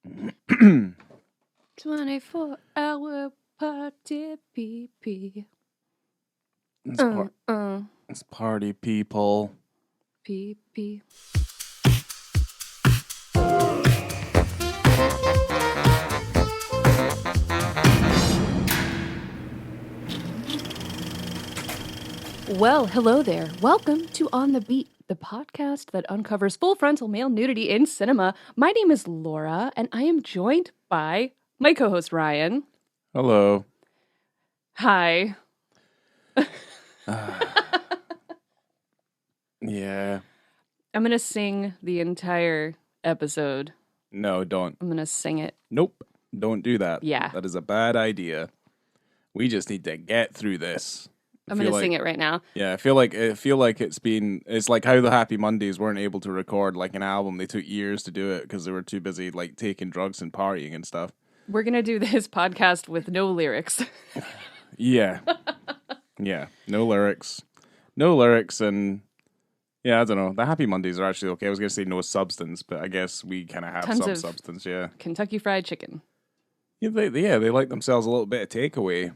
24-hour party PP. It's party people. PP. Well, hello there. Welcome to On the Beat, the podcast that uncovers full frontal male nudity in cinema. My name is Laura, and I am joined by my co-host Ryan. Hello. Hi. Yeah. I'm going to sing the entire episode. No, don't. I'm going to sing it. Nope. Don't do that. Yeah. That is a bad idea. We just need to get through this. I'm going to sing it right now. Yeah, I feel like it's like how the Happy Mondays weren't able to record like an album. They took years to do it because they were too busy like taking drugs and partying and stuff. We're going to do this podcast with no lyrics. Yeah. Yeah. No lyrics. No lyrics and yeah, I don't know. The Happy Mondays are actually okay. I was going to say no substance, but I guess we kind of have Tons some of substance, yeah. Kentucky Fried Chicken. Yeah, they like themselves a little bit of takeaway.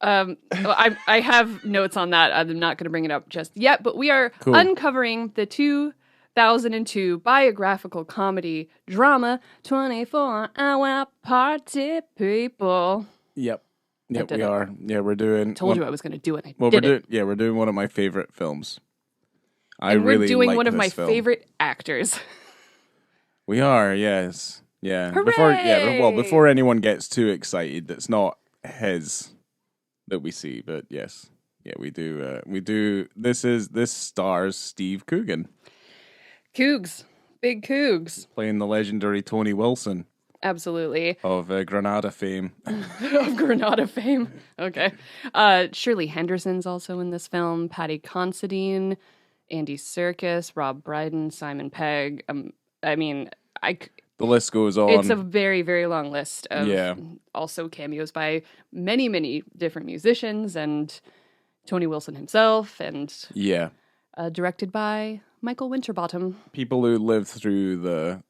I have notes on that. I'm not going to bring it up just yet, but we are uncovering the 2002 biographical comedy drama 24-hour party people. Yep, we are. Yeah, we're doing. Told you I was going to do it. We're doing one of my favorite films. We're doing one of my favorite actors. We are, yes, yeah. Hooray! Before anyone gets too excited, it's not his that we see, but yes, yeah, we do. This stars Steve Coogan. Cougs, big Cougs, playing the legendary Tony Wilson. Absolutely. Of Granada fame. Of Granada fame. Okay. Shirley Henderson's also in this film. Patty Considine, Andy Serkis, Rob Brydon, Simon Pegg. The list goes on. It's a very, very long list of also cameos by many, many different musicians and Tony Wilson himself, and directed by Michael Winterbottom. People who lived through the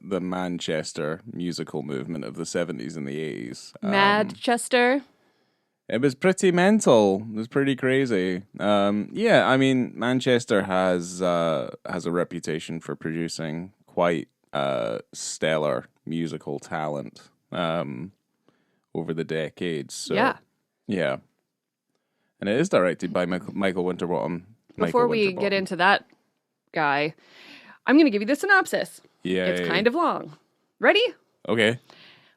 Manchester musical movement of the 70s and the 80s. Manchester. It was pretty mental. It was pretty crazy. Manchester has a reputation for producing quite stellar musical talent over the decades. So, yeah. And it is directed by Michael Winterbottom. Before we get into that guy, I'm going to give you the synopsis. Yeah. It's kind of long. Ready? Okay.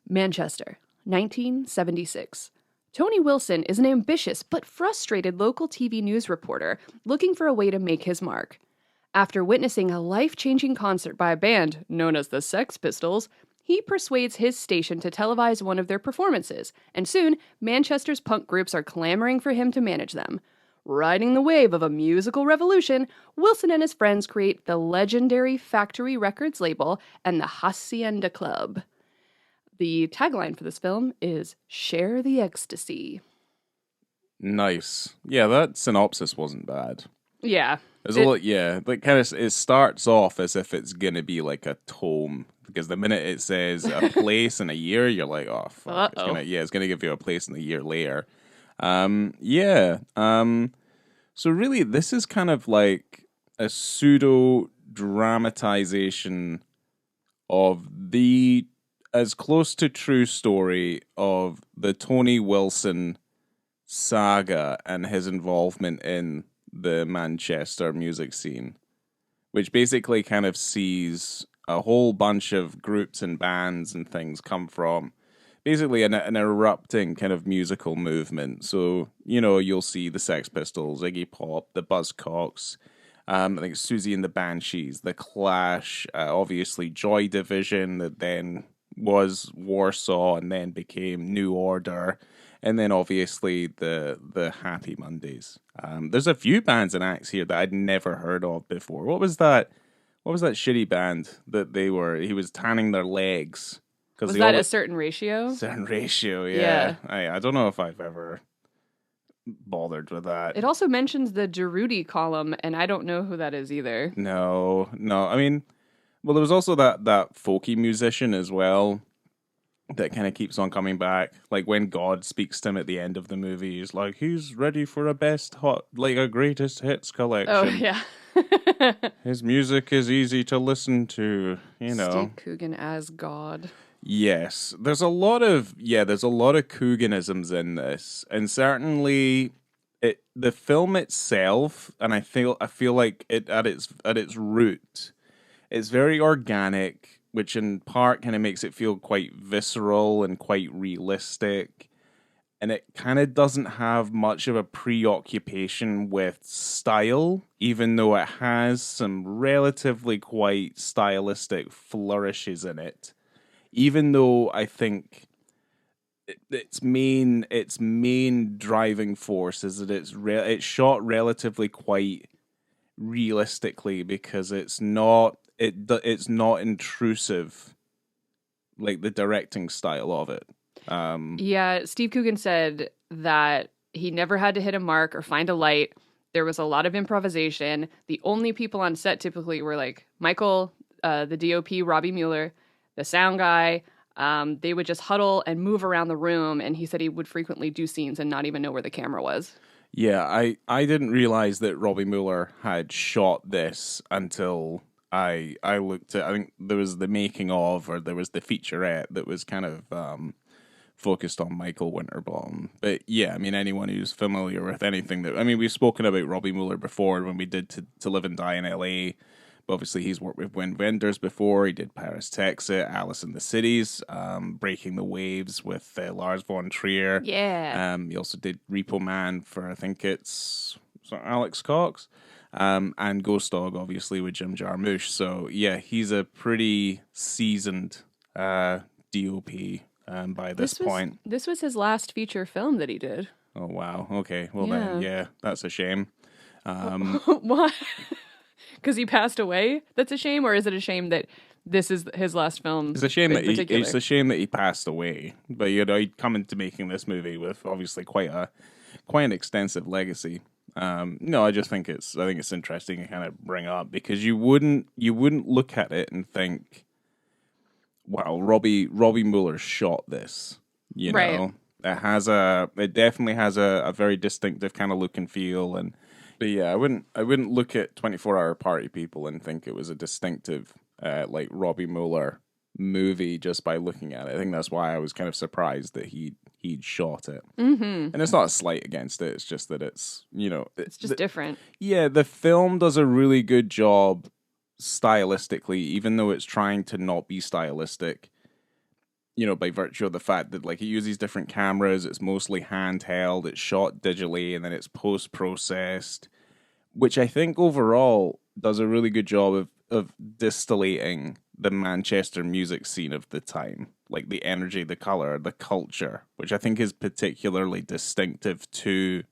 Manchester, 1976. Tony Wilson is an ambitious but frustrated local TV news reporter looking for a way to make his mark. After witnessing a life-changing concert by a band known as the Sex Pistols, he persuades his station to televise one of their performances, and soon, Manchester's punk groups are clamoring for him to manage them. Riding the wave of a musical revolution, Wilson and his friends create the legendary Factory Records label and the Hacienda Club. The tagline for this film is "Share the Ecstasy." Nice. Yeah, that synopsis wasn't bad. Yeah. It starts off as if it's gonna be like a tome, because the minute it says a place and a year, you're like, oh fuck. It's gonna give you a place and a year later. So really, this is kind of like a pseudo dramatization of the as close to true story of the Tony Wilson saga and his involvement in the Manchester music scene, which basically kind of sees a whole bunch of groups and bands and things come from basically an erupting kind of musical movement. So, you'll see the Sex Pistols, Iggy Pop, the Buzzcocks, I think Susie and the Banshees, the Clash, obviously Joy Division, that then was Warsaw and then became New Order, and then obviously the Happy Mondays. There's a few bands and acts here that I'd never heard of before. What was that shitty band that he was tanning their legs? Was that A Certain Ratio? Certain Ratio, yeah. I don't know if I've ever bothered with that. It also mentions the Geruti column, and I don't know who that is either. No. I mean, Well, there was also that folky musician as well that kind of keeps on coming back. Like when God speaks to him at the end of the movie, he's like, he's ready for a a greatest hits Oh, collection. yeah. His music is easy to listen to, you know. Steve Coogan as God. Yes, there's a lot of Cooganisms in this, and certainly the film itself, and I feel like it at its root, it's very organic, which in part kind of makes it feel quite visceral and quite realistic. And it kind of doesn't have much of a preoccupation with style, even though it has some relatively quite stylistic flourishes in it. Even though I think its main driving force is that it's shot relatively quite realistically because it's not intrusive like the directing style of it. Yeah, Steve Coogan said that he never had to hit a mark or find a light. There was a lot of improvisation. The only people on set typically were like Michael, the DOP, Robbie Mueller, the sound guy. They would just huddle and move around the room. And he said he would frequently do scenes and not even know where the camera was. Yeah, I didn't realize that Robbie Mueller had shot this until I looked at. I think there was the making of, or there was the featurette that was kind of focused on Michael Winterbottom. But yeah, I mean, anyone who's familiar with anything we've spoken about Robbie Mueller before when we did to Live and Die in L.A. But obviously, he's worked with Wim Wenders before. He did Paris, Texas, Alice in the Cities, Breaking the Waves with Lars von Trier. Yeah. He also did Repo Man for, I think it's Alex Cox. And Ghost Dog, obviously, with Jim Jarmusch. So, yeah, he's a pretty seasoned DOP by this point. This was his last feature film that he did. Oh, wow. Okay. Well, then, yeah, that's a shame. Why? Because he passed away? That's a shame? Or is it a shame that this is his last film? It's a shame that he passed away. But, he'd come into making this movie with obviously quite an extensive legacy. No, I think it's interesting to kind of bring up because you wouldn't look at it and think, wow, Robbie Mueller shot this. You know, it definitely has a very distinctive kind of look and feel. But yeah, I wouldn't look at 24-Hour Party People and think it was a distinctive like Robbie Mueller movie just by looking at it. I think that's why I was kind of surprised that he'd shot it. Mm-hmm. And it's not a slight against it. It's just that it's it's just different. Yeah, the film does a really good job stylistically, even though it's trying to not be stylistic. By virtue of the fact that like it uses different cameras, it's mostly handheld, it's shot digitally, and then it's post-processed, which I think overall does a really good job of distillating the Manchester music scene of the time. Like the energy, the color, the culture, which I think is particularly distinctive to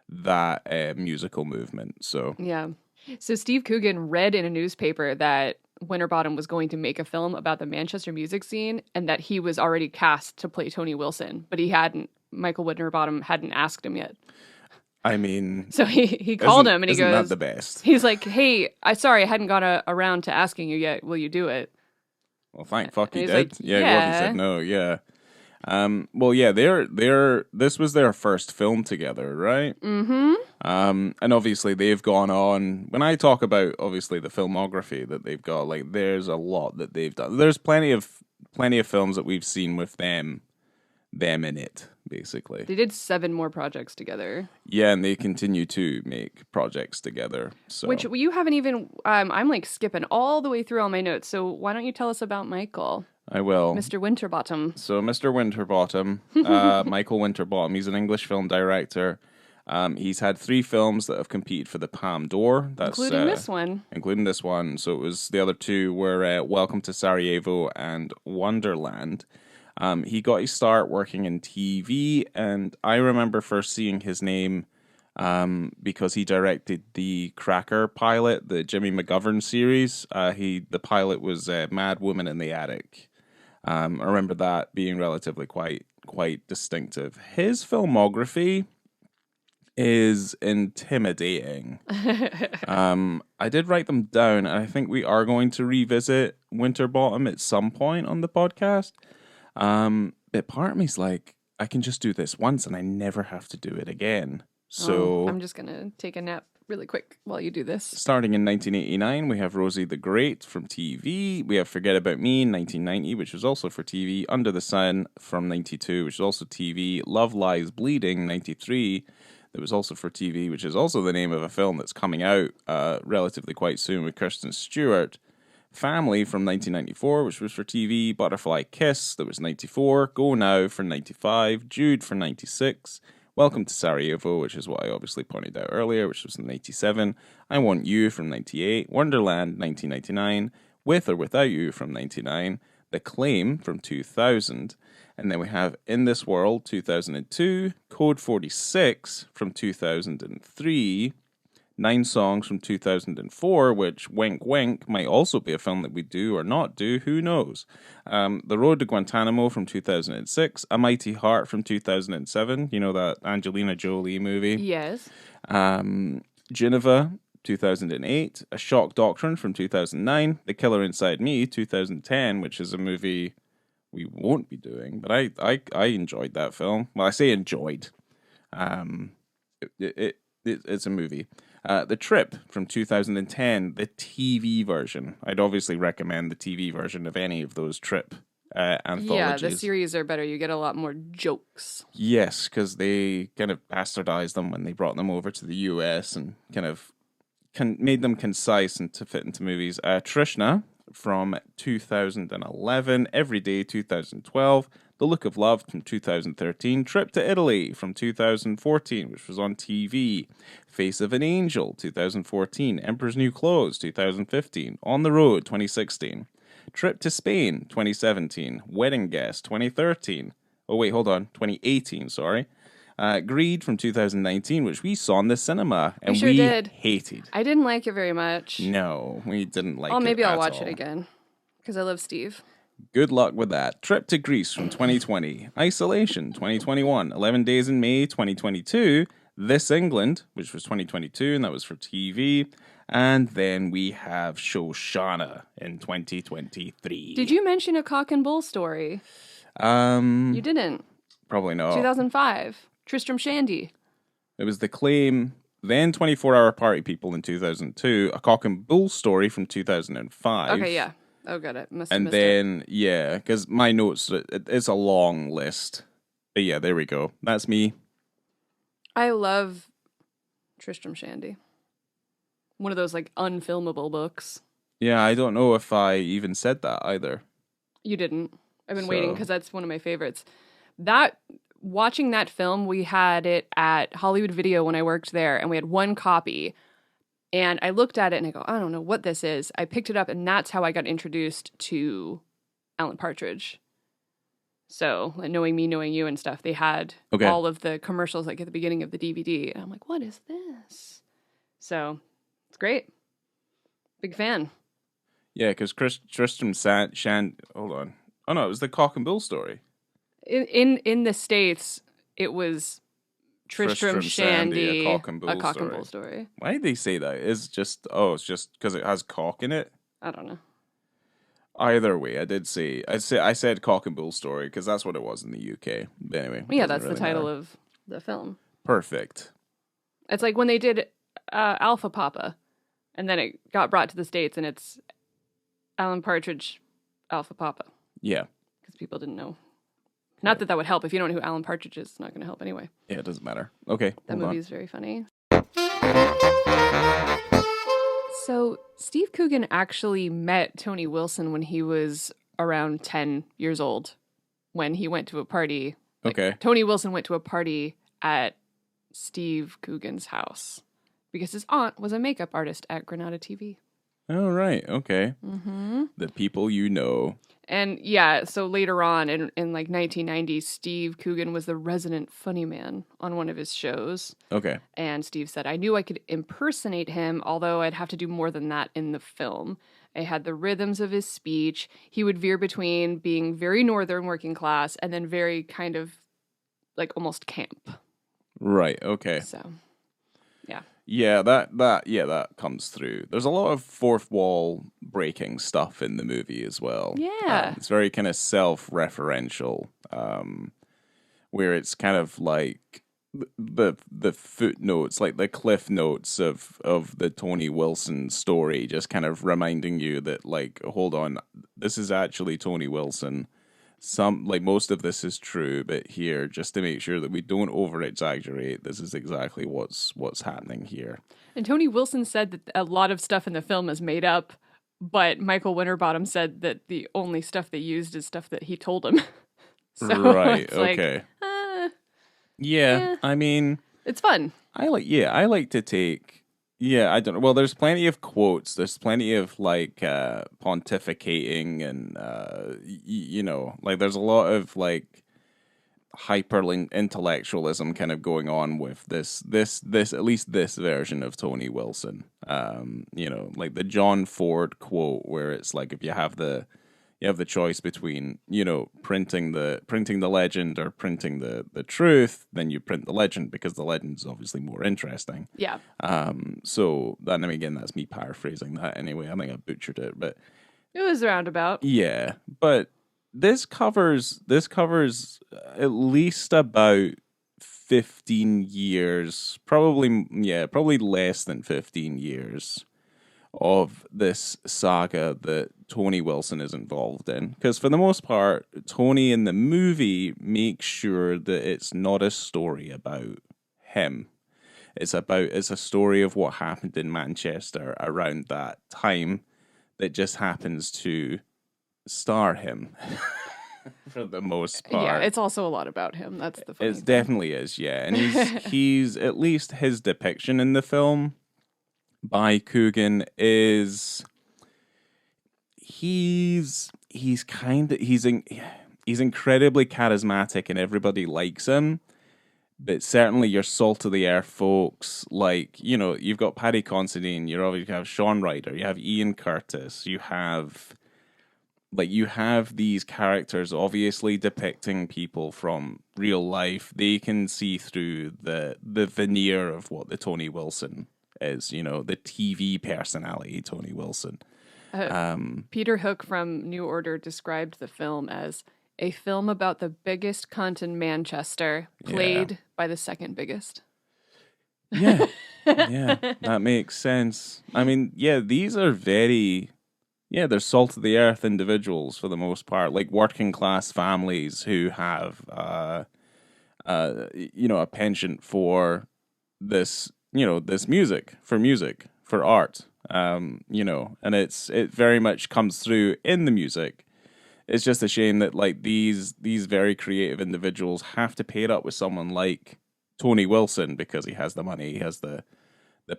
that musical movement. So yeah. So Steve Coogan read in a newspaper that Winterbottom was going to make a film about the Manchester music scene and that he was already cast to play Tony Wilson, but Michael Winterbottom hadn't asked him yet. I mean... So he called him and he goes... Isn't that the best? He's like, hey, I hadn't got around to asking you yet. Will you do it? Well, fuck, he did. Like, Yeah, he said no, yeah. Well, yeah, this was their first film together, right? Mm-hmm. And obviously they've gone on. When I talk about obviously the filmography that they've got, like there's a lot that they've done. There's plenty of films that we've seen with them in it, basically. They did 7 more projects together. Yeah, and they continue to make projects together. So. Which you haven't even. I'm like skipping all the way through all my notes. So why don't you tell us about Michael? I will. Mr. Winterbottom. So Mr. Winterbottom, Michael Winterbottom, he's an English film director. He's had 3 films that have competed for the Palme d'Or. Including this one. Including this one. So it was the other 2 were Welcome to Sarajevo and Wonderland. He got his start working in TV, and I remember first seeing his name because he directed the Cracker pilot, the Jimmy McGovern series. The pilot was Mad Woman in the Attic. I remember that being relatively quite distinctive. His filmography is intimidating. I did write them down, and I think we are going to revisit Winterbottom at some point on the podcast. But part of me's like, I can just do this once and I never have to do it again. So I'm just going to take a nap really quick while you do this. Starting in 1989, we have Rosie the Great from TV. We have Forget About Me in 1990, which was also for TV. Under the Sun from 92, which is also TV. Love Lies Bleeding, 93. That was also for TV, which is also the name of a film that's coming out relatively quite soon with Kirsten Stewart. Family from 1994, which was for TV. Butterfly Kiss, that was 94. Go Now for 95. Jude for 96. Welcome to Sarajevo, which is what I obviously pointed out earlier, which was in 87. I Want You from 98. Wonderland, 1999. With or Without You from 99. The Claim from 2000. And then we have In This World, 2002. Code 46 from 2003. 9 Songs from 2004, which, wink wink, might also be a film that we do or not do, who knows. The Road to Guantanamo from 2006, A Mighty Heart from 2007, you know, that Angelina Jolie movie. Yes. Geneva, 2008, A Shock Doctrine from 2009, The Killer Inside Me, 2010, which is a movie we won't be doing, but I enjoyed that film. Well, I say enjoyed. It's a movie. The Trip from 2010, the TV version. I'd obviously recommend the TV version of any of those Trip anthologies. Yeah, the series are better. You get a lot more jokes. Yes, because they kind of bastardized them when they brought them over to the US and kind of made them concise and to fit into movies. Trishna from 2011, Everyday 2012, The Look of Love from 2013, Trip to Italy from 2014, which was on TV, Face of an Angel 2014, Emperor's New Clothes 2015, On the Road 2016, Trip to Spain 2017, Wedding Guest 2013, 2018, sorry. Greed from 2019, which we saw in the cinema, and we did. Hated. I didn't like it very much. No, we didn't like it. Maybe I'll watch it again, because I love Steve. Good luck with that. Trip to Greece from 2020. Isolation 2021. 11 Days in May 2022. This England, which was 2022, and that was for TV. And then we have Shoshana in 2023. Did you mention A Cock and Bull Story? You didn't. Probably not. 2005. Tristram Shandy. It was The Claim, then 24-Hour Party People in 2002. A Cock and Bull Story from 2005. Okay, yeah. Oh, got it. Must have and missed then, it. Yeah, because my notes, it's a long list. But yeah, there we go. That's me. I love Tristram Shandy. One of those, like, unfilmable books. Yeah, I don't know if I even said that either. You didn't. I've been waiting because that's one of my favorites. Watching that film, we had it at Hollywood Video when I worked there, and we had one copy. And I looked at it and I go, I don't know what this is. I picked it up, and that's how I got introduced to Alan Partridge. So, like, Knowing Me, Knowing You and stuff, they had all of the commercials like at the beginning of the DVD. And I'm like, what is this? So, it's great. Big fan. Yeah, because Tristram hold on. Oh, no, it was the Cock and Bull Story. In the States, it was Tristram Shandy, a Cock and Bull Story. Why did they say that? It's just because it has cock in it? I don't know. Either way, I said Cock and Bull Story because that's what it was in the UK. But anyway. Yeah, that's really the title of the film. Perfect. It's like when they did Alpha Papa, and then it got brought to the States, and it's Alan Partridge, Alpha Papa. Yeah. Because people didn't know. Not that would help. If you don't know who Alan Partridge is, it's not going to help anyway. Yeah, it doesn't matter. Okay. That movie is very funny. So, Steve Coogan actually met Tony Wilson when he was around 10 years old, when he went to a party. Okay. Tony Wilson went to a party at Steve Coogan's house because his aunt was a makeup artist at Granada TV. Oh, right. Okay. Mm-hmm. The people you know. And yeah, so later on in like 1990, Steve Coogan was the resident funny man on one of his shows. Okay. And Steve said, I knew I could impersonate him, although I'd have to do more than that in the film. I had the rhythms of his speech. He would veer between being very northern working class and then very kind of like almost camp. Right. Okay. So Yeah, that comes through. There's a lot of fourth wall breaking stuff in the movie as well. Yeah. It's very kind of self-referential, where it's kind of like the footnotes, like the cliff notes of the Tony Wilson story, just kind of reminding you that, like, hold on, this is actually Tony Wilson. Most of this is true, but here, just to make sure that we don't over exaggerate, this is exactly what's happening here. And Tony Wilson said that a lot of stuff in the film is made up, but Michael Winterbottom said that the only stuff they used is stuff that he told him. So Right, it's like, okay. Yeah, I mean, it's fun. I like to take, I don't know. Well, there's plenty of quotes. There's plenty of like pontificating and like there's a lot of like hyper intellectualism kind of going on with this at least this version of Tony Wilson. Like the John Ford quote where it's like, if you have the choice between, printing the legend or printing the truth, then you print the legend because the legend is obviously more interesting. Yeah. So that, I mean, again, that's me paraphrasing that anyway. I think I butchered it, but It was roundabout. yeah. But this covers at least about 15 years, probably less than 15 years of this saga that Tony Wilson is involved in. Because for the most part, Tony in the movie makes sure that it's not a story about him. It's a story of what happened in Manchester around that time that just happens to star him for the most part. Yeah, it's also a lot about him. That's the funny thing. It definitely is, yeah. And he's at least his depiction in the film by Coogan is he's incredibly charismatic and everybody likes him. But certainly your salt of the earth folks, like, you've got Paddy Considine, you have Sean Ryder, you have Ian Curtis, you have these characters obviously depicting people from real life. They can see through the veneer of what the Tony Wilson is, the TV personality Tony Wilson. Peter Hook from New Order described the film as a film about the biggest cunt in Manchester, played by the second biggest. Yeah. Yeah, that makes sense. I mean, yeah, these are they're salt of the earth individuals for the most part, like working class families who have, a penchant for this, this music, for art, and it very much comes through in the music. It's just a shame that like these very creative individuals have to pair up with someone like Tony Wilson because he has the money, he has the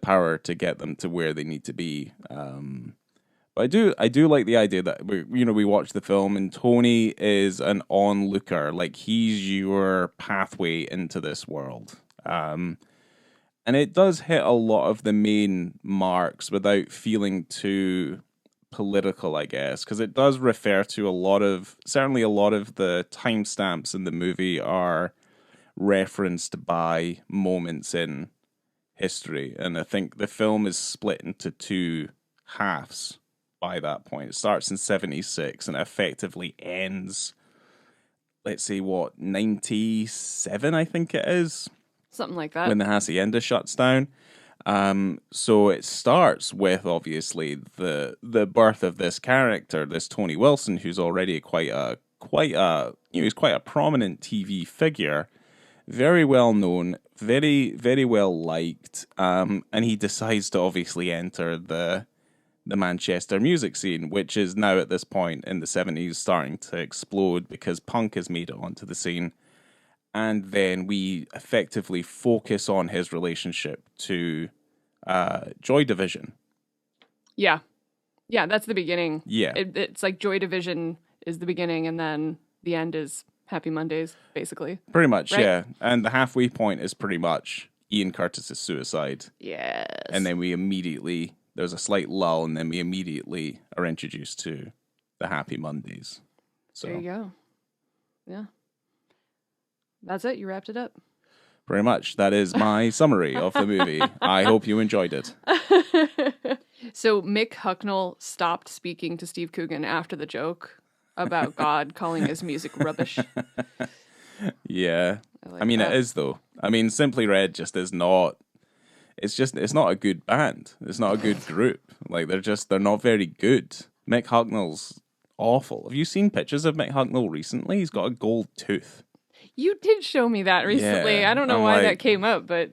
power to get them to where they need to be. But I do like the idea that we watch the film and Tony is an onlooker, like he's your pathway into this world. And it does hit a lot of the main marks without feeling too political, I guess, because it does refer to a lot of the timestamps in the movie are referenced by moments in history, and I think the film is split into two halves by that point. It starts in 76 and effectively ends, let's say, 97, I think it is, something like that, when the hacienda shuts down. So it starts with obviously the birth of this character, this Tony Wilson, who's already he's quite a prominent TV figure, very well known, very very well liked, and he decides to obviously enter the Manchester music scene, which is now at this point in the 70s starting to explode because punk has made it onto the scene. And then we effectively focus on his relationship to Joy Division. Yeah, that's the beginning. Yeah, it's like Joy Division is the beginning, and then the end is Happy Mondays, basically. Pretty much, right? Yeah. And the halfway point is pretty much Ian Curtis's suicide. Yes. And then there's a slight lull, and then we immediately are introduced to the Happy Mondays. So there you go. Yeah. That's it. You wrapped it up. Pretty much. That is my summary of the movie. I hope you enjoyed it. So Mick Hucknall stopped speaking to Steve Coogan after the joke about God calling his music rubbish. Yeah. like I mean, that. it is, though. I mean, Simply Red just is not... It's not a good band. It's not a good group. Like, they're not very good. Mick Hucknall's awful. Have you seen pictures of Mick Hucknall recently? He's got a gold tooth. You did show me that recently. Yeah, I don't know I'm why like- that came up, but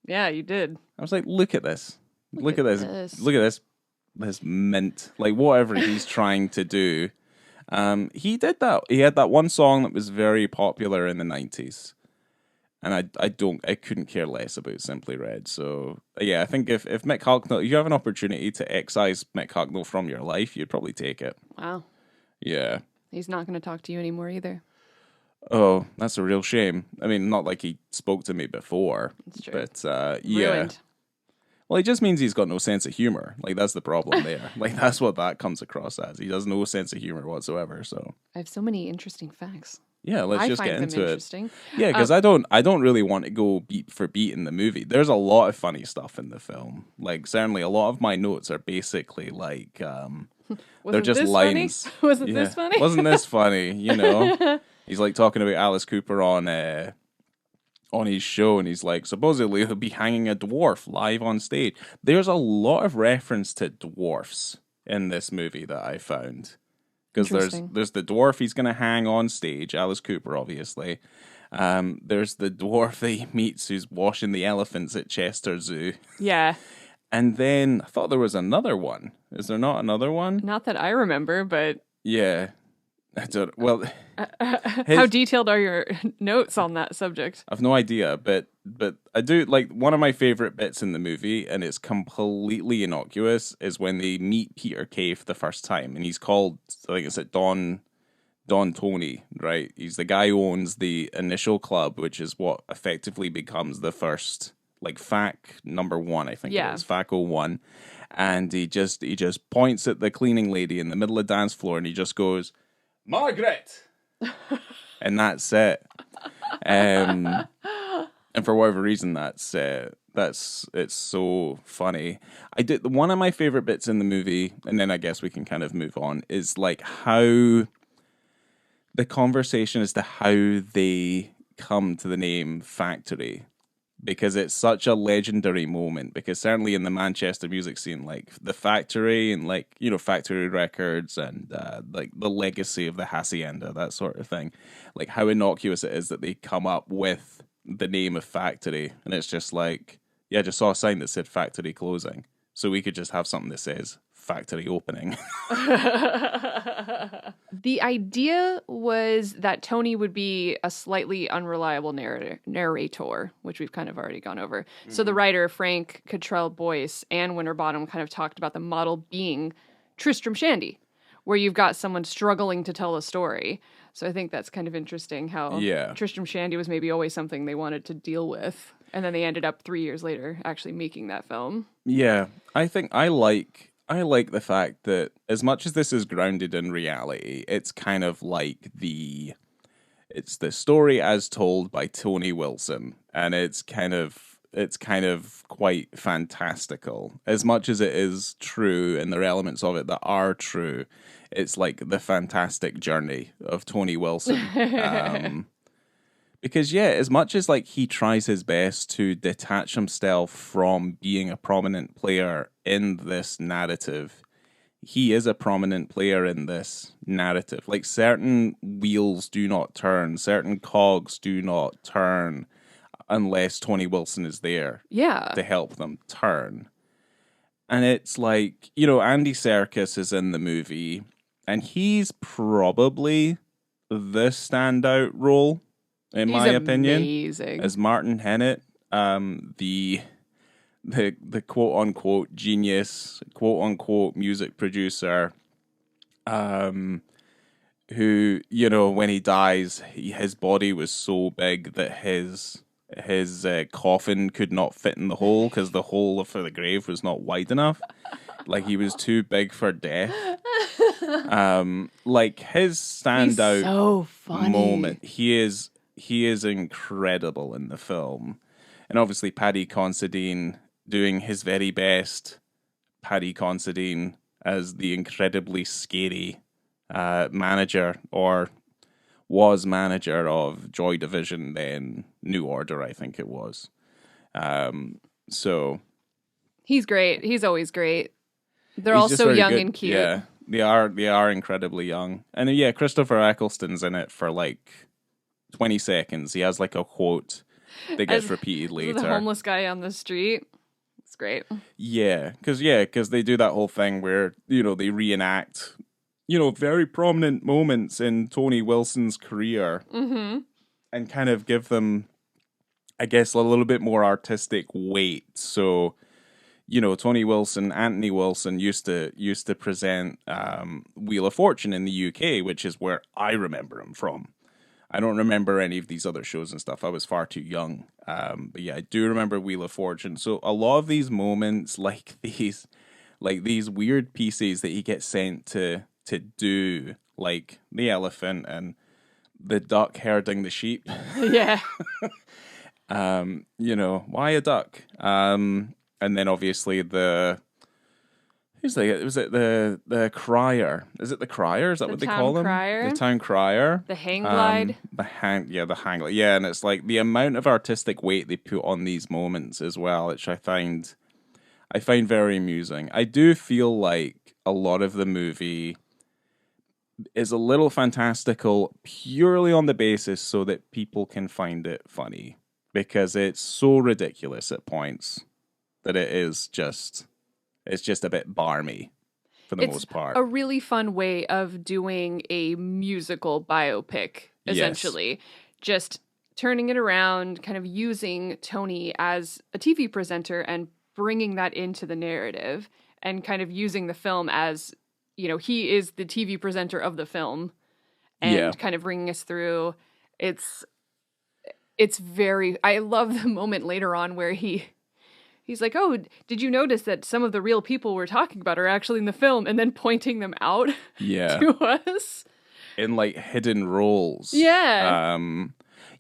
yeah, you did. I was like, look at this. Look at at this. this. Look at this. This mint. Like, whatever he's trying to do. He did that. He had that one song that was very popular in the 90s. And I couldn't care less about Simply Red. So, yeah, I think if Mick Hucknall, if you have an opportunity to excise Mick Hucknall from your life, you'd probably take it. Wow. Yeah. He's not going to talk to you anymore either. Oh, that's a real shame. I mean, not like he spoke to me before. That's true. But, yeah. Ruined. Well, it just means he's got no sense of humor. Like, that's the problem there. Like, that's what that comes across as. He has no sense of humor whatsoever. So, I have so many interesting facts. yeah, let's I just find get them into it. interesting. Yeah, because I don't really want to go beat for beat in the movie. There's a lot of funny stuff in the film. Like, certainly a lot of my notes are basically like they're just this lines. Funny? Wasn't this funny? Wasn't this funny? You know, he's like talking about Alice Cooper on his show, and he's like, supposedly he'll be hanging a dwarf live on stage. There's a lot of reference to dwarfs in this movie that I found. Because there's the dwarf he's going to hang on stage, Alice Cooper, obviously. There's the dwarf that he meets who's washing the elephants at Chester Zoo. Yeah. And then I thought there was another one. Is there not another one? Not that I remember, but Yeah. I don't. Well, how detailed are your notes on that subject? I've no idea, but I do like one of my favorite bits in the movie, and it's completely innocuous, is when they meet Peter Kay for the first time, and he's called, I think it's at Don Tony, right? He's the guy who owns the initial club, which is what effectively becomes the first, like, FAC number 1, I think it is, FAC 01. And he just points at the cleaning lady in the middle of the dance floor, and he just goes, Margaret! And that's it. And for whatever reason, it's so funny. One of my favorite bits in the movie, and then I guess we can kind of move on, is like how the conversation as to how they come to the name Factory. Because it's such a legendary moment. Because certainly in the Manchester music scene, like the Factory and like, you know, Factory Records and like the legacy of the Hacienda, that sort of thing. Like how innocuous it is that they come up with the name of Factory. And it's just like, yeah, I just saw a sign that said Factory closing. So we could just have something that says Factory opening. The idea was that Tony would be a slightly unreliable narrator, which we've kind of already gone over. Mm-hmm. So the writer, Frank Cottrell Boyce, and Winterbottom kind of talked about the model being Tristram Shandy, where you've got someone struggling to tell a story. So I think that's kind of interesting how Tristram Shandy was maybe always something they wanted to deal with. And then they ended up 3 years later actually making that film. Yeah, I think I like the fact that as much as this is grounded in reality, it's kind of like it's the story as told by Tony Wilson, and it's kind of quite fantastical. As much as it is true, and there are elements of it that are true, it's like the fantastic journey of Tony Wilson. Because, yeah, as much as like he tries his best to detach himself from being a prominent player in this narrative, he is a prominent player in this narrative. Like, certain wheels do not turn, certain cogs do not turn unless Tony Wilson is there to help them turn. And it's like, you know, Andy Serkis is in the movie, and he's probably the standout role. In my opinion, amazing. As Martin Hennett, the quote unquote genius, quote unquote music producer, who, you know, when he dies, his body was so big that his coffin could not fit in the hole because the hole for the grave was not wide enough. Like, he was too big for death. Like, his standout so funny. moment, he is incredible in the film. And obviously Paddy Considine doing his very best Paddy Considine as the incredibly scary manager, or was manager of Joy Division, then New Order, I think it was. So he's great. He's always great. They're he's all just so very young good. and cute. Yeah, they are incredibly young. And yeah, Christopher Eccleston's in it for like 20 seconds. He has like a quote that gets repeated later. The homeless guy on the street. It's great. Yeah, because they do that whole thing where, they reenact, very prominent moments in Tony Wilson's career, and kind of give them, I guess, a little bit more artistic weight. So, Anthony Wilson used to present Wheel of Fortune in the UK, which is where I remember him from. I don't remember any of these other shows and stuff. I was far too young. But yeah, I do remember Wheel of Fortune. So a lot of these moments, like these weird pieces that he gets sent to do, like the elephant and the duck herding the sheep. Yeah. Why a duck? And then obviously was it the crier? Is it the crier? Is that what they call him? The town crier. The hang glide. The hang glide. Yeah, and it's like the amount of artistic weight they put on these moments as well, which I find very amusing. I do feel like a lot of the movie is a little fantastical purely on the basis so that people can find it funny, because it's so ridiculous at points that it's just a bit barmy for the most part. A really fun way of doing a musical biopic, essentially. Yes. Just turning it around, kind of using Tony as a TV presenter and bringing that into the narrative, and kind of using the film as, he is the TV presenter of the film, and kind of bringing us through. It's very, I love the moment later on where he's like, oh, did you notice that some of the real people we're talking about are actually in the film? And then pointing them out to us. In like hidden roles. Yeah.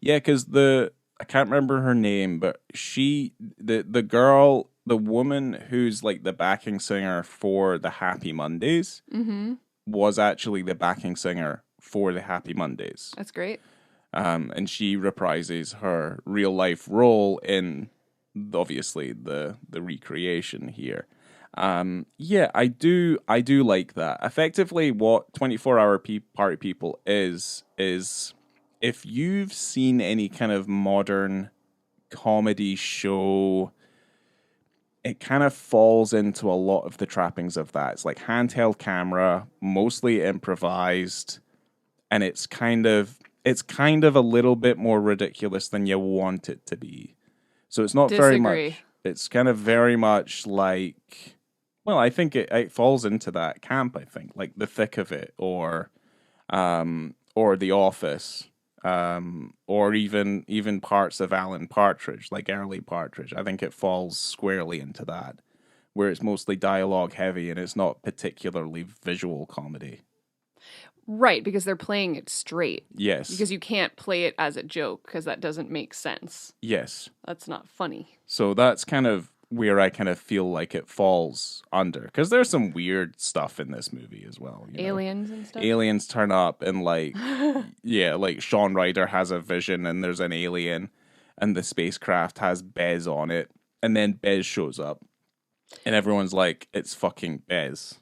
Because I can't remember her name, but the girl, the woman who's like the backing singer for the Happy Mondays was actually the backing singer for the Happy Mondays. That's great. And she reprises her real life role in obviously the recreation here. I do like that. Effectively, what 24-hour Party People is if you've seen any kind of modern comedy show, it kind of falls into a lot of the trappings of that. It's like handheld camera, mostly improvised, and it's kind of a little bit more ridiculous than you want it to be. So it's not very much. It's kind of very much like, well, I think it falls into that camp. I think like The Thick of It, or The Office, or even parts of Alan Partridge, like Early Partridge. I think it falls squarely into that, where it's mostly dialogue heavy and it's not particularly visual comedy. Right, because they're playing it straight. Yes. Because you can't play it as a joke, because that doesn't make sense. Yes. That's not funny. So that's kind of where I kind of feel like it falls under. Because there's some weird stuff in this movie as well. Aliens and stuff? Aliens turn up and like, like Shaun Ryder has a vision and there's an alien and the spacecraft has Bez on it. And then Bez shows up and everyone's like, it's fucking Bez.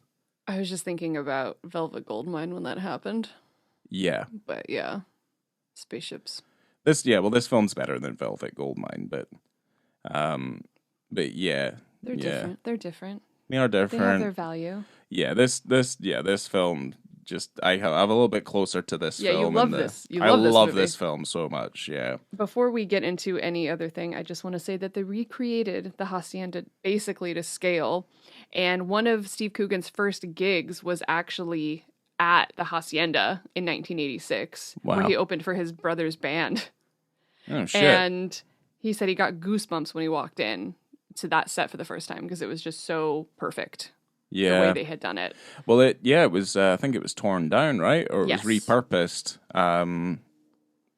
I was just thinking about Velvet Goldmine when that happened. Yeah. But yeah, spaceships. This film's better than Velvet Goldmine, but yeah. They're different. They're different. They are different. They have their value. Yeah, this film just I have a little bit closer to this film. Yeah, you love this. I love this film so much, yeah. Before we get into any other thing, I just want to say that they recreated the hacienda basically to scale. And one of Steve Coogan's first gigs was actually at the hacienda in 1986, where he opened for his brother's band. Oh, shit. And he said he got goosebumps when he walked in to that set for the first time because it was just so perfect. Yeah. The way they had done it. Well, it was, I think it was torn down, right? Or it was repurposed.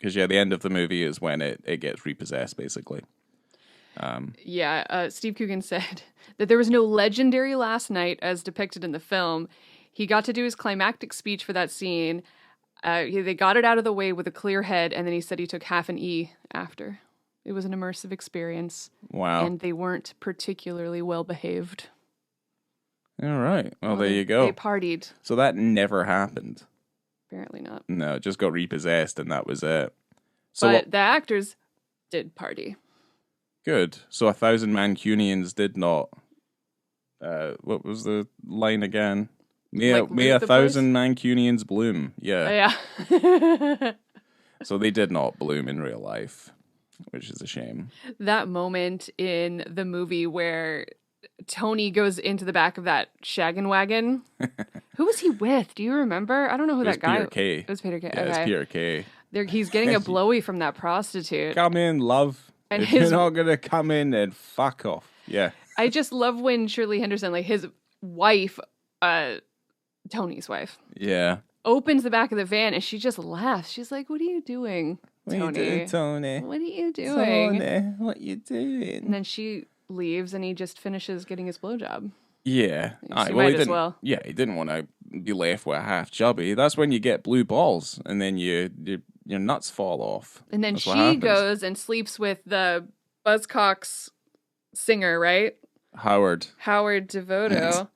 Because, the end of the movie is when it gets repossessed, basically. Steve Coogan said that there was no legendary last night as depicted in the film. He got to do his climactic speech for that scene. They got it out of the way with a clear head, and then he said he took half an E after. It was an immersive experience. Wow. And they weren't particularly well behaved. All right. Well, there you go. They partied. So that never happened. Apparently not. No, it just got repossessed, and that was it. But the actors did party. Good. So 1,000 Mancunians did not. What was the line again? May 1,000 Mancunians bloom. Yeah. Yeah. So they did not bloom in real life, which is a shame. That moment in the movie where Tony goes into the back of that shaggin' wagon. Who was he with? Do you remember? I don't know who that guy was. It was Peter Kay. Yeah, it's Peter Kay. He's getting a blowy from that prostitute. Come in, love. And if you're not going to come in, then fuck off. Yeah. I just love when Shirley Henderson, like his wife, Tony's wife. Yeah. Opens the back of the van and she just laughs. She's like, "What are you doing, Tony? What are you doing, Tony? What are you doing? Tony, what you doing?" And then she leaves and he just finishes getting his blowjob. Yeah. Might as well. Yeah, he didn't want to be left with a half chubby. That's when you get blue balls and then your nuts fall off. And then she goes and sleeps with the Buzzcocks singer, right? Howard Devoto.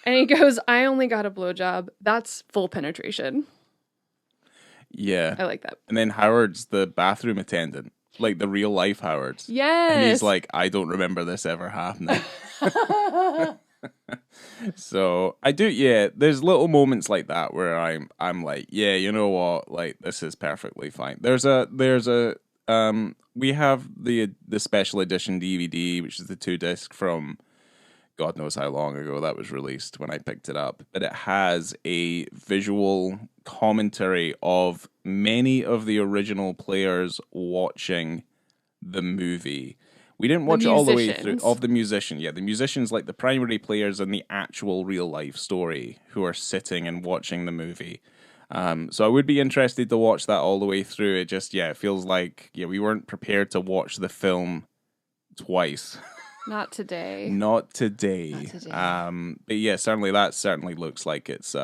And he goes, "I only got a blowjob." That's full penetration. Yeah. I like that. And then Howard's the bathroom attendant, like the real life Howard. Yes. And he's like, "I don't remember this ever happening." So I do, there's little moments like that where I'm like, yeah, you know what, like this is perfectly fine. We have the special edition DVD, which is the 2-disc from God knows how long ago that was released when I picked it up, but it has a visual commentary of many of the original players watching the movie. We didn't watch it all the way through. Of the musician, the musicians, like the primary players in the actual real life story, who are sitting and watching the movie. So I would be interested to watch that all the way through. It just, it feels like we weren't prepared to watch the film twice. Not today. Not today. But yeah, certainly that looks like it's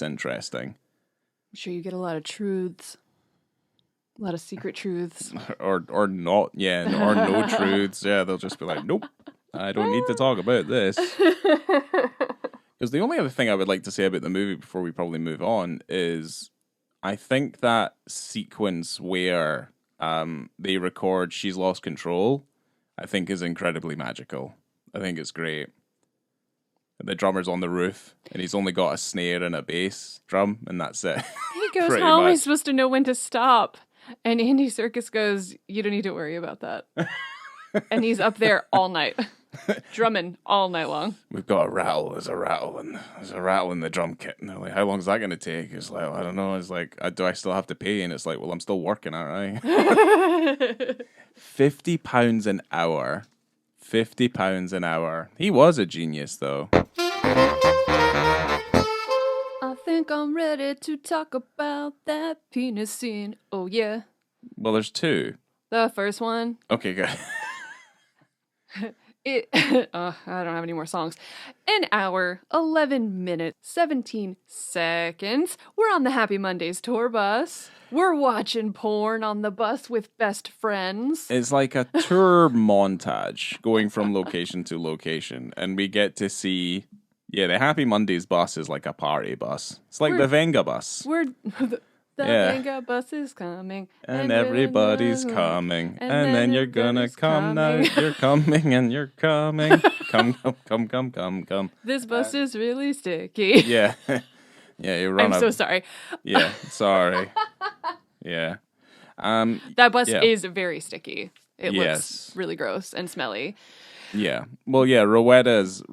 interesting. I'm sure you get a lot of truths. A lot of secret truths. Or not, or no truths. Yeah, they'll just be like, nope, I don't need to talk about this. Because the only other thing I would like to say about the movie before we probably move on is I think that sequence where they record She's Lost Control, I think is incredibly magical. I think it's great. The drummer's on the roof, and he's only got a snare and a bass drum, and that's it. He goes, "How am I supposed to know when to stop?" And Andy Serkis goes, "You don't need to worry about that." And he's up there all night, drumming all night long. We've got a rattle. There's a rattle in the drum kit. And they're like, "How long is that going to take?" It's like, I don't know. It's like, do I still have to pay? And it's like, well, I'm still working, aren't I? £50 an hour. £50 an hour. He was a genius, though. I think I'm ready to talk about that penis scene. Oh, yeah. Well, there's two. The first one. Okay, good. I don't have any more songs. An hour, 11 minutes, 17 seconds. We're on the Happy Mondays tour bus. We're watching porn on the bus with best friends. It's like a tour montage going from location to location. And we get to see... Yeah, the Happy Mondays bus is like a party bus. It's like the Venga bus. The Venga bus is coming. And everybody's coming. And then you're gonna come now. You're coming and you're coming. Come. This bus is really sticky. Yeah. Yeah, you run I'm so sorry. Yeah, sorry. Yeah. That bus is very sticky. It looks really gross and smelly. Yeah. Well, yeah, Rowetta's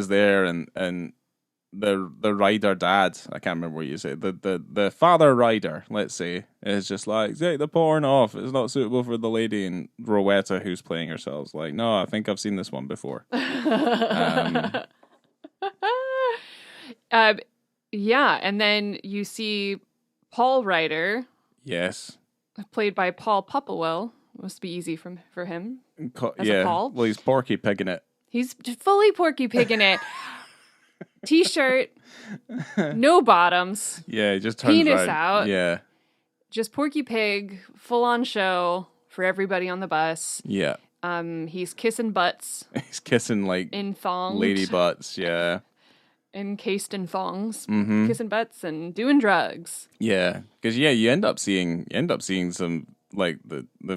there and the rider dad, I can't remember what you say, the father rider, let's say, is just like, take the porn off, it's not suitable for the lady, and Rowetta, who's playing herself, is like, no, I think I've seen this one before. Yeah, and then you see Paul Ryder. Yes. played by Paul Popplewell. Must be easy for him. As a Paul. Well, he's Porky Pigging it. He's fully Porky Pigging it. T-shirt, no bottoms. Yeah, he just turns penis right. out. Yeah. Just Porky Pig, full on show for everybody on the bus. Yeah. He's kissing butts. He's kissing like in thongs. lady butts, yeah. Encased in thongs, Mm-hmm. kissing butts and doing drugs. Yeah, because you end up seeing some like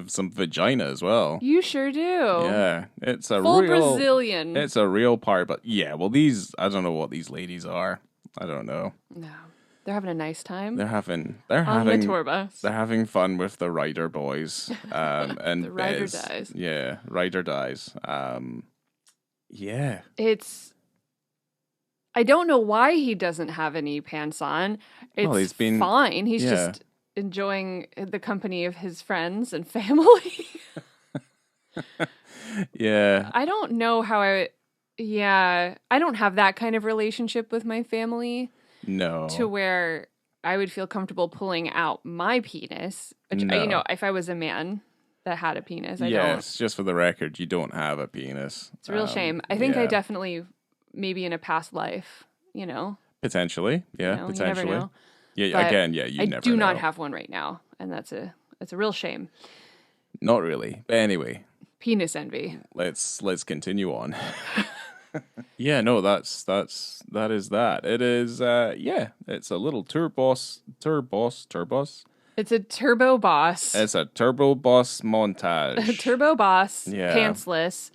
some vagina as well. You sure do. Yeah, it's a full real Brazilian. It's a real part, but yeah, well, I don't know what these ladies are. I don't know. No, they're having a nice time. They're having on the tour bus. They're having fun with the Ryder boys. And the Ryder Bez. dies. Yeah, Ryder dies. Yeah. I don't know why he doesn't have any pants on. It's fine. He's just enjoying the company of his friends and family. Yeah. I don't know how I don't have that kind of relationship with my family. No. To where I would feel comfortable pulling out my penis. Which, No. if I was a man that had a penis, I don't. Yes, just for the record, you don't have a penis. It's a real shame. I think I definitely, maybe in a past life, Potentially. Yeah, potentially. You never know. Yeah, But again, yeah, you never know. I do not have one right now, and that's a real shame. Not really. But anyway, penis envy. Let's continue on. Yeah, no, that is that. It is it's a little turbos. It's a turbo boss. It's a turbo boss montage. A turbo boss, yeah. pantsless.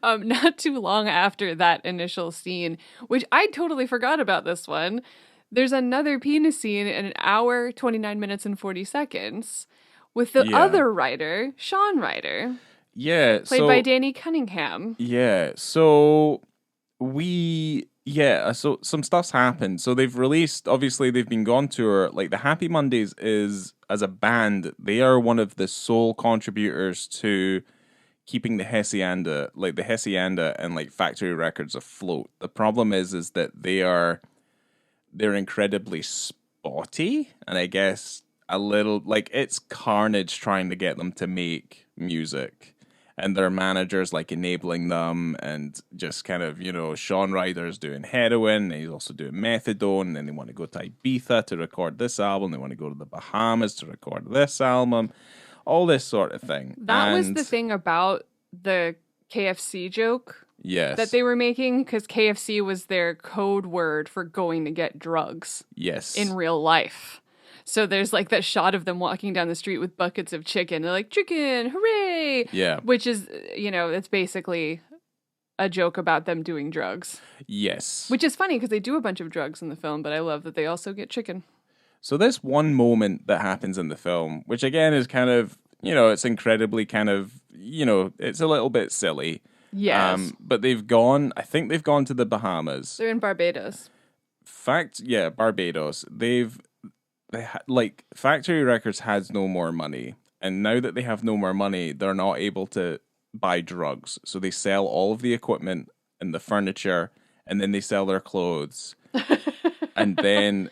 Not too long after that initial scene, which I totally forgot about this one, there's another penis scene in 1 hour, 29 minutes, and 40 seconds with the other writer, Sean Ryder. Yeah. Played by Danny Cunningham. Yeah. So so some stuff's happened. So they've been gone tour. Like the Happy Mondays is, as a band, they are one of the sole contributors to keeping the Hacienda and like Factory Records afloat. The problem is that they're incredibly spotty, and I guess a little like it's carnage trying to get them to make music, and their managers like enabling them, and just kind of, Sean Ryder's doing heroin, and he's also doing methadone, and then they want to go to Ibiza to record this album, they want to go to the Bahamas to record this album. All this sort of thing. That was the thing about the KFC joke that they were making, because KFC was their code word for going to get drugs. Yes. In real life. So there's like that shot of them walking down the street with buckets of chicken. They're like, chicken, hooray! Yeah. Which is, it's basically a joke about them doing drugs. Yes. Which is funny because they do a bunch of drugs in the film, but I love that they also get chicken. So this one moment that happens in the film, which again is kind of, it's incredibly kind of, it's a little bit silly. Yes. But I think they've gone to the Bahamas. They're in Barbados. Barbados. Factory Records has no more money. And now that they have no more money, they're not able to buy drugs. So they sell all of the equipment and the furniture, and then they sell their clothes. and then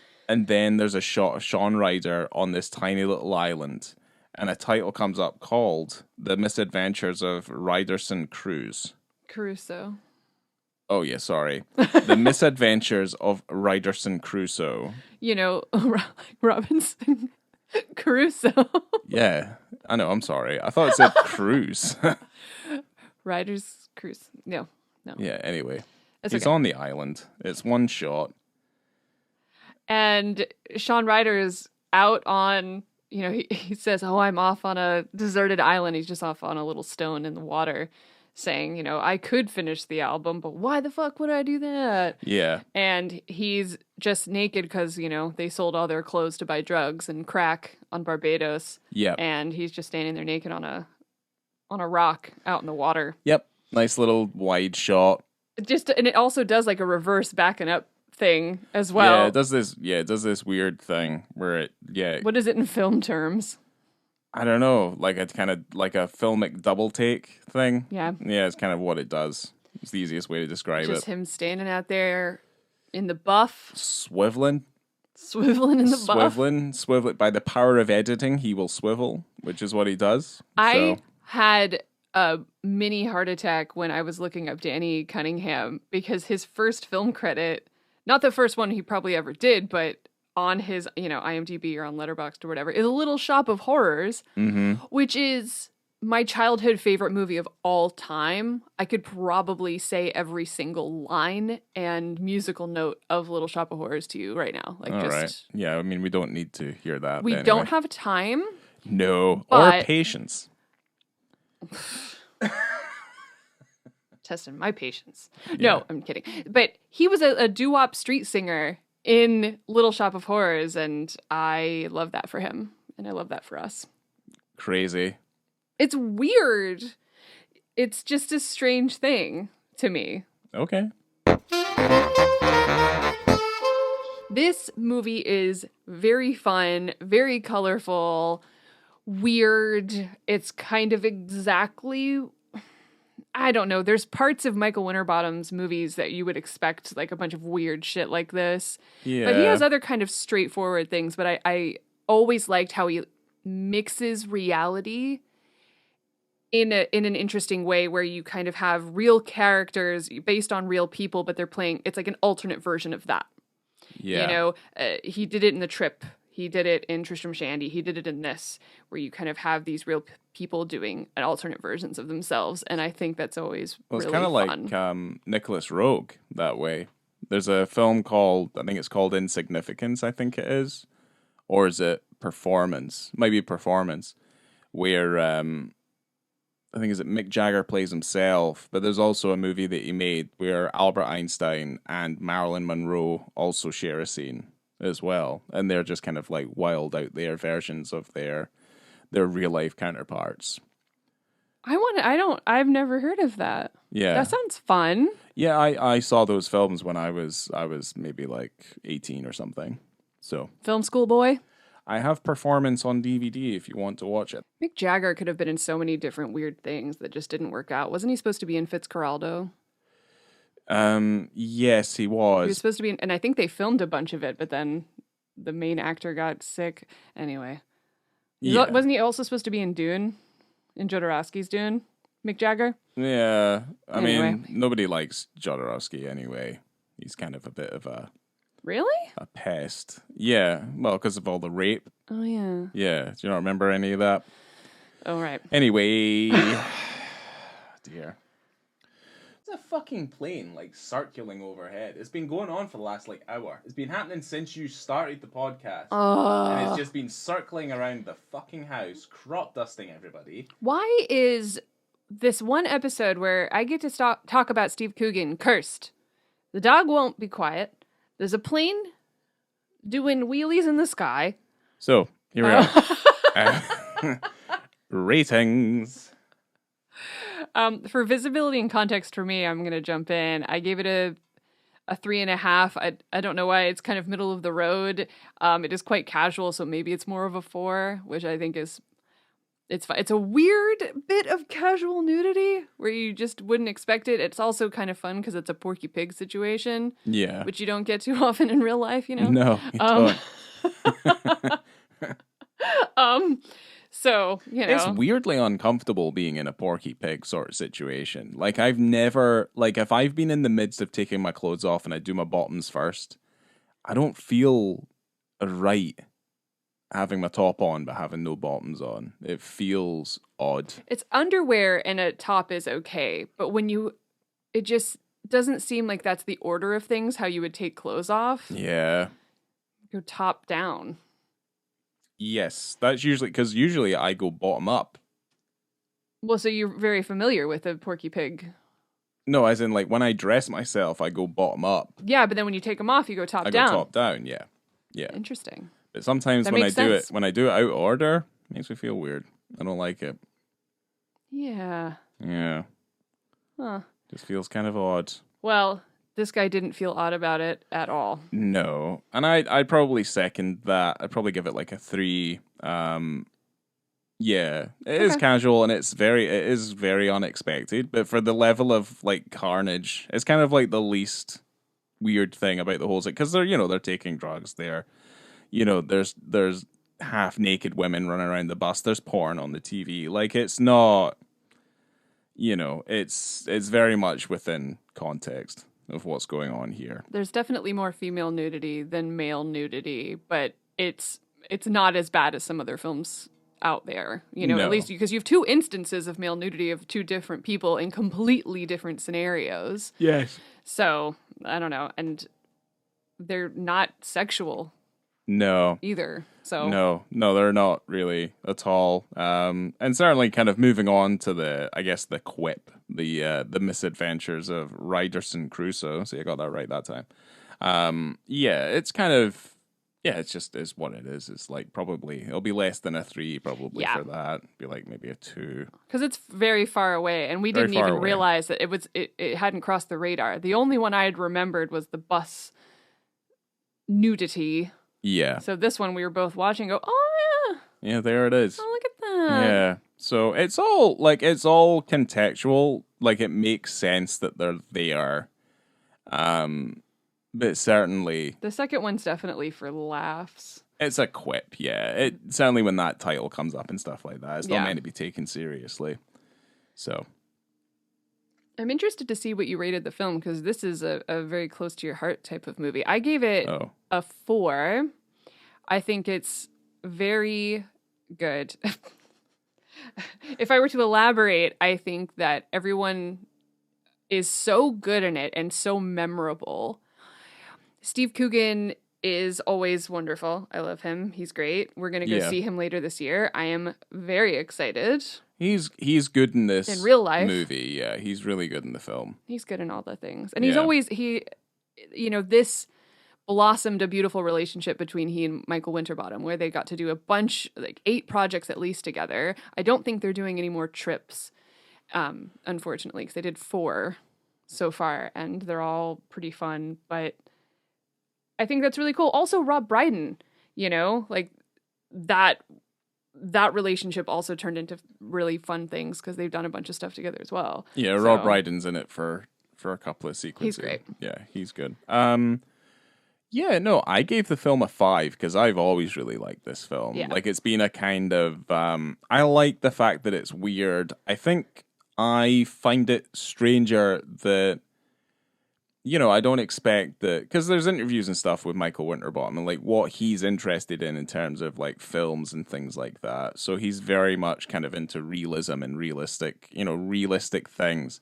there's a shot of Sean Ryder on this tiny little island, and a title comes up called The Misadventures of Ryderson Crusoe. Oh, yeah, sorry. The Misadventures of Ryderson Crusoe. Robinson Crusoe. Yeah, I know, I'm sorry. I thought it said cruise. Ryder's Cruise. No. Yeah, anyway. He's on the island. It's one shot. And Sean Ryder is out on, he says, I'm off on a deserted island. He's just off on a little stone in the water saying, I could finish the album, but why the fuck would I do that? Yeah. And he's just naked because, they sold all their clothes to buy drugs and crack on Barbados. Yeah. And he's just standing there naked on a rock out in the water. Yep. Nice little wide shot. And it also does like a reverse backing up thing as well. Yeah, it does this weird thing where What is it in film terms? I don't know, like a kind of like a filmic double take thing. Yeah. Yeah, it's kind of what it does. It's the easiest way to describe it. Just him standing out there in the buff. Swiveling. Swiveling in the buff. Swiveling. By the power of editing, he will swivel, which is what he does. I had a mini heart attack when I was looking up Danny Cunningham because his first film credit, not the first one he probably ever did, but on his, IMDb or on Letterboxd or whatever, is A Little Shop of Horrors, which is my childhood favorite movie of all time. I could probably say every single line and musical note of Little Shop of Horrors to you right now. Like, all right. Yeah, I mean, we don't need to hear that. We don't have time. No, or patience. Testing my patience. Yeah. No, I'm kidding. But he was a doo-wop street singer in Little Shop of Horrors, and I love that for him, and I love that for us. Crazy. It's weird. It's just a strange thing to me. Okay. This movie is very fun, very colorful, weird. It's kind of exactly, I don't know. There's parts of Michael Winterbottom's movies that you would expect like a bunch of weird shit like this. Yeah. But he has other kind of straightforward things. But I always liked how he mixes reality in an interesting way where you kind of have real characters based on real people, but they're playing, it's like an alternate version of that. Yeah. He did it in The Trip. He did it in Tristram Shandy. He did it in this, where you kind of have these real people doing alternate versions of themselves. And I think that's always really fun. It's kind of like Nicholas Roeg that way. There's a film called, I think it's called Insignificance, I think it is. Or is it Performance? Maybe Performance. Where, I think is it Mick Jagger plays himself. But there's also a movie that he made where Albert Einstein and Marilyn Monroe also share a scene as well, and they're just kind of like wild out there versions of their real life counterparts. I've never heard of that. Yeah, that sounds fun. Yeah, I saw those films when I was maybe like 18 or something. So film school boy. I have Performance on DVD if you want to watch it. Mick Jagger could have been in so many different weird things that just didn't work out. Wasn't he supposed to be in Fitzcarraldo? Yes, he was. He was supposed to be in, and I think they filmed a bunch of it, but then the main actor got sick. Anyway. Yeah. Wasn't he also supposed to be in Dune? In Jodorowsky's Dune? Mick Jagger? Yeah. I mean, nobody likes Jodorowsky anyway. He's kind of a bit of a... Really? A pest. Yeah. Well, because of all the rape. Oh, yeah. Yeah. Do you not remember any of that? Oh, right. Anyway. Dear. It's a fucking plane, like, circling overhead. It's been going on for the last, like, hour. It's been happening since you started the podcast. And it's just been circling around the fucking house, crop dusting everybody. Why is this one episode where I get to talk about Steve Coogan cursed? The dog won't be quiet. There's a plane doing wheelies in the sky. So, here we are. Ratings. For visibility and context for me, I'm going to jump in. I gave it a 3.5. I don't know why. It's kind of middle of the road. It is quite casual, so maybe it's more of a 4, which I think is... It's a weird bit of casual nudity where you just wouldn't expect it. It's also kind of fun because it's a Porky Pig situation. Yeah. Which you don't get too often in real life, you know? No, you don't. So, It's weirdly uncomfortable being in a Porky Pig sort of situation. Like, I've never... Like, if I've been in the midst of taking my clothes off and I do my bottoms first, I don't feel right having my top on but having no bottoms on. It feels odd. It's underwear and a top is okay, but it just doesn't seem like that's the order of things, how you would take clothes off. Yeah. Go top down. Yes, that's usually I go bottom up. Well, so you're very familiar with the Porky Pig. No, as in like when I dress myself, I go bottom up. Yeah, but then when you take them off, you go top down. I go top down, yeah. Yeah. Interesting. But sometimes when I do it out of order, it makes me feel weird. I don't like it. Yeah. Yeah. Huh. Just feels kind of odd. Well, this guy didn't feel odd about it at all. No. And I'd probably second that. I'd probably give it like a 3. Yeah. It is casual and it is very unexpected. But for the level of like carnage, it's kind of like the least weird thing about the whole thing. Because they're taking drugs. They're there's half naked women running around the bus. There's porn on the TV. Like, it's not, it's very much within context of what's going on here. There's definitely more female nudity than male nudity, but it's not as bad as some other films out there, No. at least because you have two instances of male nudity of two different people in completely different scenarios. Yes. So, I don't know. And they're not sexual No. either. So No, they're not really at all. And certainly kind of moving on to the quip, the misadventures of Ryderson Crusoe. See, I got that right that time. It's kind of, it's just is what it is. It's like probably, it'll be less than a 3 probably for that. Be like maybe a 2. Because it's very far away, and we didn't even realize that it hadn't crossed the radar. The only one I had remembered was the bus nudity. Yeah. So this one we were both watching and go, oh yeah. Yeah, there it is. Oh, look at that. Yeah. So it's all contextual. Like, it makes sense that they're there. But certainly the second one's definitely for laughs. It's a quip, yeah. It certainly when that title comes up and stuff like that, it's not meant to be taken seriously. So I'm interested to see what you rated the film, because this is a very close to your heart type of movie. I gave it a 4. I think it's very good. If I were to elaborate, I think that everyone is so good in it and so memorable. Steve Coogan is always wonderful. I love him. He's great. We're going to go see him later this year. I am very excited. He's good in this in real life movie. Yeah, he's really good in the film. He's good in all the things. And he's always this blossomed a beautiful relationship between he and Michael Winterbottom, where they got to do a bunch, like 8 projects at least together. I don't think they're doing any more trips, unfortunately, because they did 4 so far, and they're all pretty fun. But I think that's really cool. Also, Rob Brydon, like that relationship also turned into really fun things because they've done a bunch of stuff together as well. Yeah, Rob Brydon's in it for a couple of sequences. He's great. Yeah, he's good. I gave the film a 5 because I've always really liked this film. Yeah. Like, it's been a kind of, I like the fact that it's weird. I think I find it stranger that, I don't expect that, because there's interviews and stuff with Michael Winterbottom and like what he's interested in terms of like films and things like that. So he's very much kind of into realism and realistic things.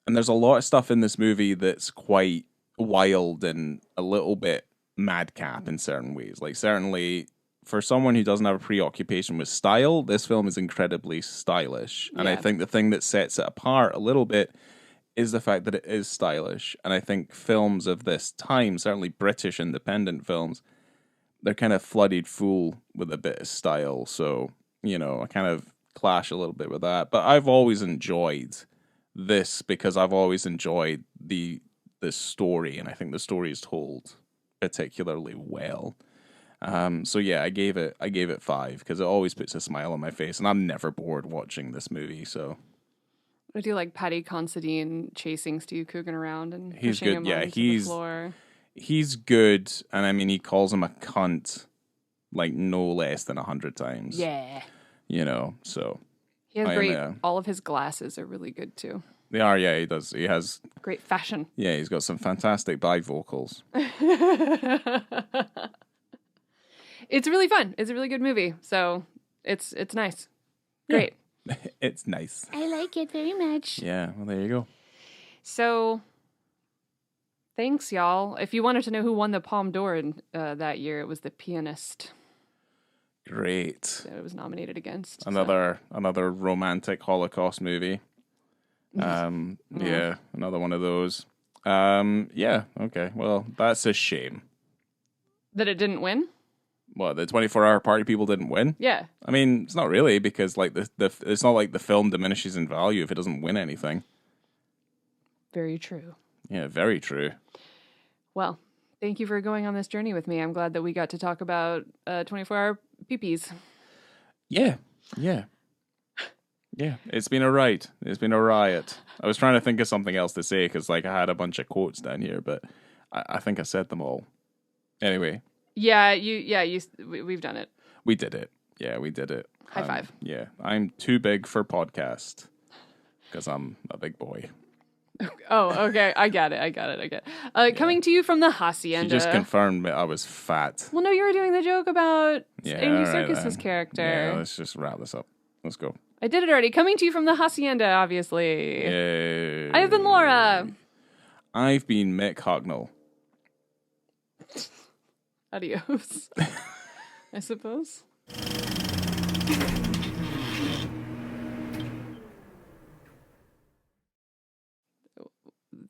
And there's a lot of stuff in this movie that's quite wild and a little bit madcap in certain ways. Like, certainly for someone who doesn't have a preoccupation with style, this film is incredibly stylish. And I think the thing that sets it apart a little bit is the fact that it is stylish. And I think films of this time, certainly British independent films, they're kind of flooded full with a bit of style. So, I kind of clash a little bit with that. But I've always enjoyed this because I've always enjoyed the story. And I think the story is told particularly well. I gave it 5 because it always puts a smile on my face. And I'm never bored watching this movie, so... I do like Paddy Considine chasing Steve Coogan around and he's pushing good. him onto the floor. He's good, and I mean, he calls him a cunt like no less than 100 times. Yeah. So he has great. All of his glasses are really good too. They are, yeah. He does. He has great fashion. Yeah, he's got some fantastic bivocals. It's really fun. It's a really good movie. So it's nice. Great. Yeah. It's nice. I like it very much. Yeah, well, there you go. So, thanks, y'all. If you wanted to know who won the Palme d'Or in, that year, it was The Pianist. Great. That it was nominated against. Another romantic Holocaust movie. Yeah, another one of those. Yeah, okay. Well, that's a shame. That it didn't win? What, the 24-hour party people didn't win? Yeah. I mean, it's not really, because like it's not like the film diminishes in value if it doesn't win anything. Very true. Yeah, very true. Well, thank you for going on this journey with me. I'm glad that we got to talk about 24-hour peepees. Yeah. It's been a riot. It's been a riot. I was trying to think of something else to say because like I had a bunch of quotes down here, but I think I said them all. Anyway. We've done it. We did it. Yeah, we did it. High five. Yeah, I'm too big for podcast because I'm a big boy. Oh, okay. I get it. Coming to you from the hacienda. She just confirmed that I was fat. Well, no, you were doing the joke about Andy Serkis's then. character. Yeah, let's just wrap this up. Let's go. I did it already. Coming to you from the hacienda, obviously. Yay. I have been Laura. I've been Mick Hucknall. Adios. I suppose.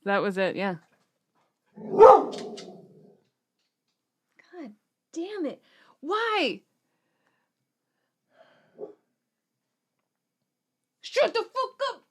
That was it, yeah. God damn it. Why? Shut the fuck up!